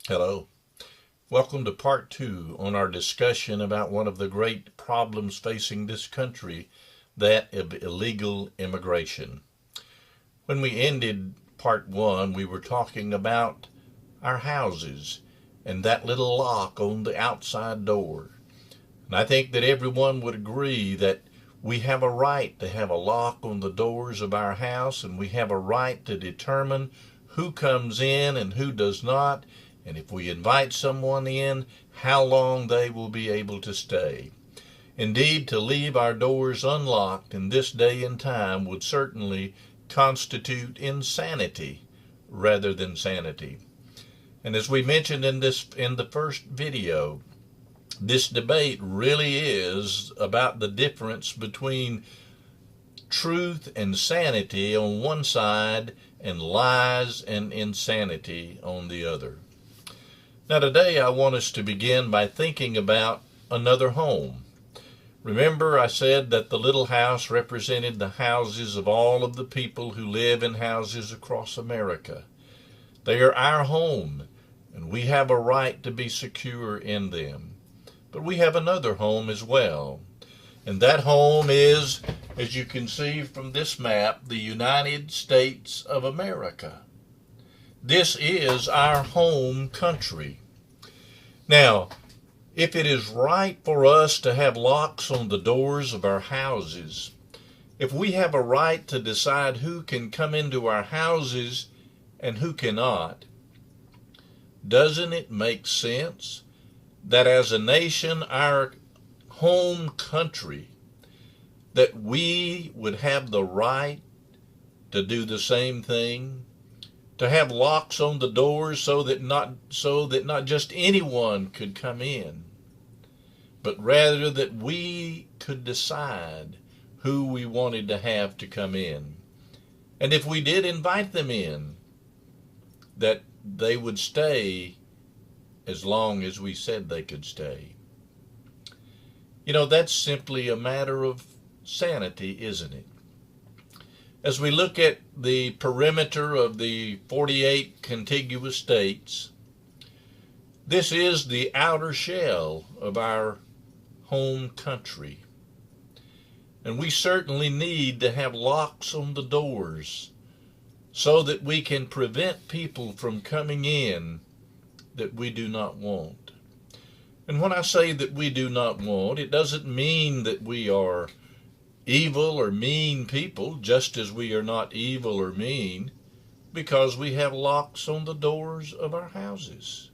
Hello. Welcome to part two on our discussion about one of the great problems facing this country, that of illegal immigration. When we ended part one, we were talking about our houses and that little lock on the outside door. And I think that everyone would agree that we have a right to have a lock on the doors of our house, and we have a right to determine who comes in and who does not, and if we invite someone in, how long they will be able to stay. Indeed, to leave our doors unlocked in this day and time would certainly constitute insanity rather than sanity. And as we mentioned in the first video, this debate really is about the difference between truth and sanity on one side and lies and insanity on the other. Now today I want us to begin by thinking about another home. Remember, I said that the little house represented the houses of all of the people who live in houses across America. They are our home, and we have a right to be secure in them. But we have another home as well. And that home is, as you can see from this map, the United States of America. This is our home country. Now, if it is right for us to have locks on the doors of our houses, if we have a right to decide who can come into our houses and who cannot, doesn't it make sense that as a nation, our home country, that we would have the right to do the same thing? To have locks on the doors so that not just anyone could come in, but rather that we could decide who we wanted to have to come in. And if we did invite them in, that they would stay as long as we said they could stay. You know, that's simply a matter of sanity, isn't it? As we look at the perimeter of the 48 contiguous states, this is the outer shell of our home country. And we certainly need to have locks on the doors so that we can prevent people from coming in that we do not want. And when I say that we do not want, it doesn't mean that we are evil or mean people, just as we are not evil or mean because we have locks on the doors of our houses.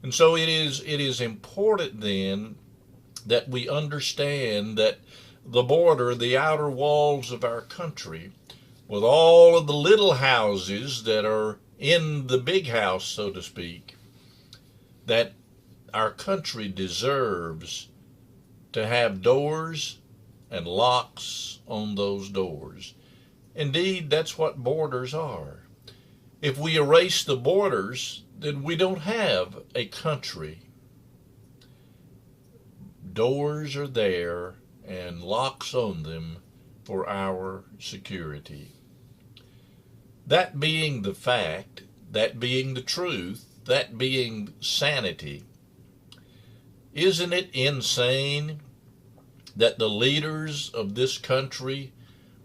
And so it is important then that we understand that the border, the outer walls of our country, with all of the little houses that are in the big house, so to speak, that our country deserves to have doors and locks on those doors. Indeed, that's what borders are. If we erase the borders, then we don't have a country. Doors are there and locks on them for our security. That being the fact, that being the truth, that being sanity, isn't it insane that the leaders of this country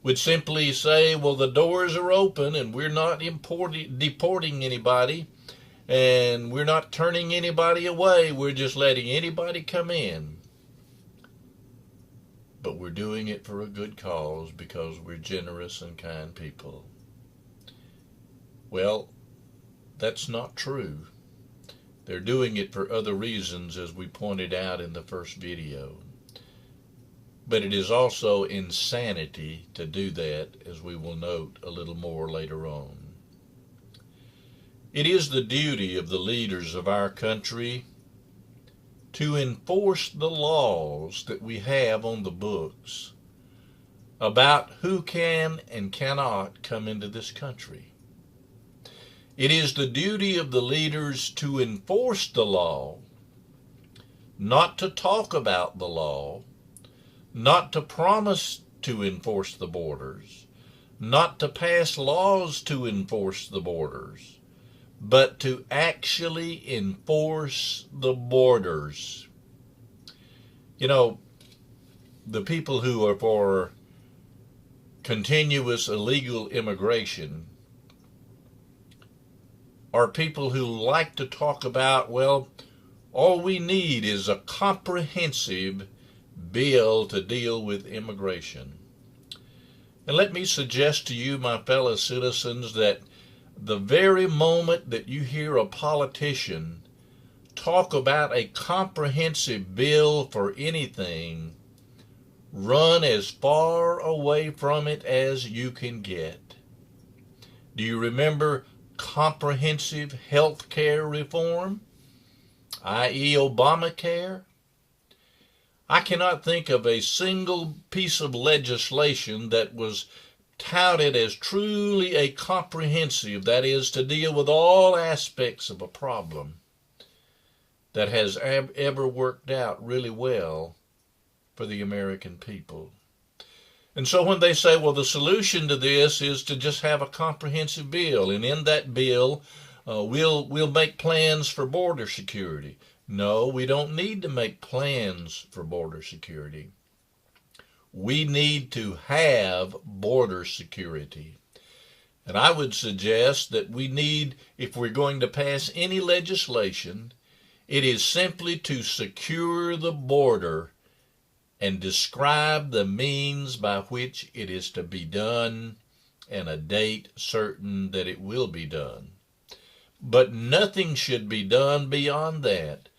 would simply say, well, the doors are open and we're not deporting anybody and we're not turning anybody away, we're just letting anybody come in. But we're doing it for a good cause because we're generous and kind people. Well, that's not true. They're doing it for other reasons, as we pointed out in the first video. But it is also insanity to do that, as we will note a little more later on. It is the duty of the leaders of our country to enforce the laws that we have on the books about who can and cannot come into this country. It is the duty of the leaders to enforce the law, not to talk about the law, not to promise to enforce the borders, not to pass laws to enforce the borders, but to actually enforce the borders. You know, the people who are for continuous illegal immigration are people who like to talk about, well, all we need is a comprehensive bill to deal with immigration. And let me suggest to you, my fellow citizens, that the very moment that you hear a politician talk about a comprehensive bill for anything, run as far away from it as you can get. Do you remember comprehensive health care reform, i.e. Obamacare? I cannot think of a single piece of legislation that was touted as truly a comprehensive, that is, to deal with all aspects of a problem, that has ever worked out really well for the American people. And so when they say, well, the solution to this is to just have a comprehensive bill, and in that bill, we'll make plans for border security. No, we don't need to make plans for border security. We need to have border security. And I would suggest that we need, if we're going to pass any legislation, it is simply to secure the border and describe the means by which it is to be done and a date certain that it will be done. But nothing should be done beyond that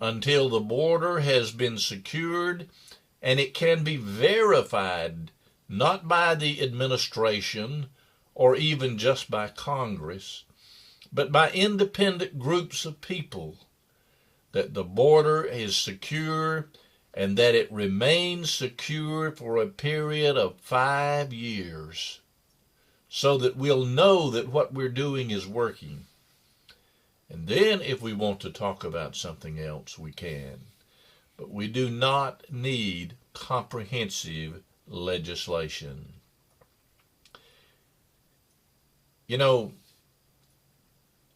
until the border has been secured and it can be verified, not by the administration or even just by Congress, but by independent groups of people, that the border is secure and that it remains secure for a period of 5 years, so that we'll know that what we're doing is working. And then if we want to talk about something else, we can. But we do not need comprehensive legislation. You know,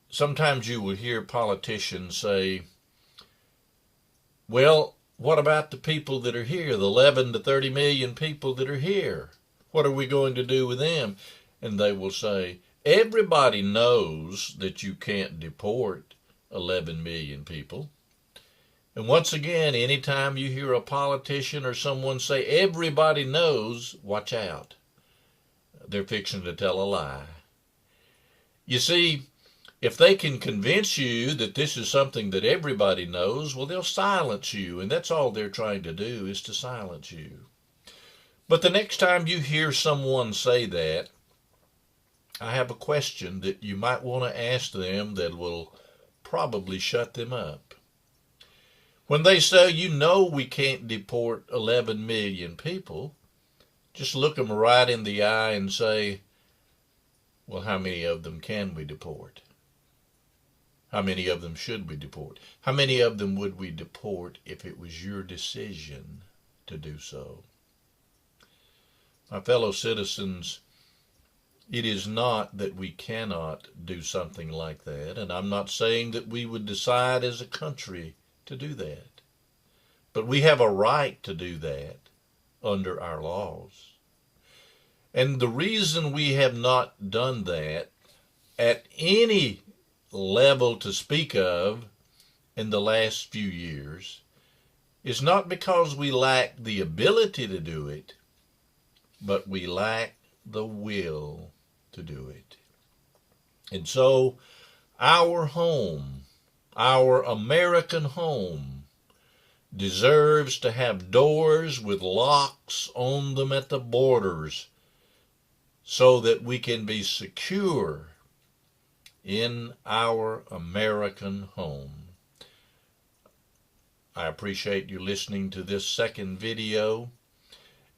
sometimes you will hear politicians say, well, what about the people that are here, the 11 to 30 million people that are here? What are we going to do with them? And they will say, everybody knows that you can't deport 11 million people. And once again, anytime you hear a politician or someone say, everybody knows, watch out. They're fixing to tell a lie. You see, if they can convince you that this is something that everybody knows, well, they'll silence you, and that's all they're trying to do, is to silence you. But the next time you hear someone say that, I have a question that you might want to ask them that will probably shut them up. When they say, you know we can't deport 11 million people, just look them right in the eye and say, well, how many of them can we deport? How many of them should we deport? How many of them would we deport if it was your decision to do so? My fellow citizens, it is not that we cannot do something like that, and I'm not saying that we would decide as a country to do that. But we have a right to do that under our laws. And the reason we have not done that at any level to speak of in the last few years is not because we lack the ability to do it, but we lack the will to do it. And so our home, our American home, deserves to have doors with locks on them at the borders so that we can be secure in our American home. I appreciate you listening to this second video.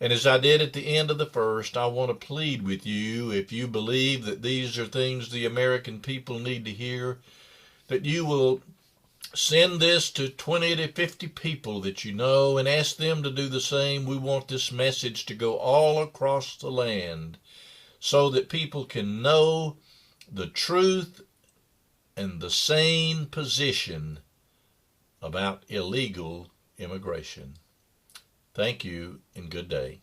And as I did at the end of the first, I want to plead with you, if you believe that these are things the American people need to hear, that you will send this to 20 to 50 people that you know and ask them to do the same. We want this message to go all across the land so that people can know the truth and the sane position about illegal immigration. Thank you and good day.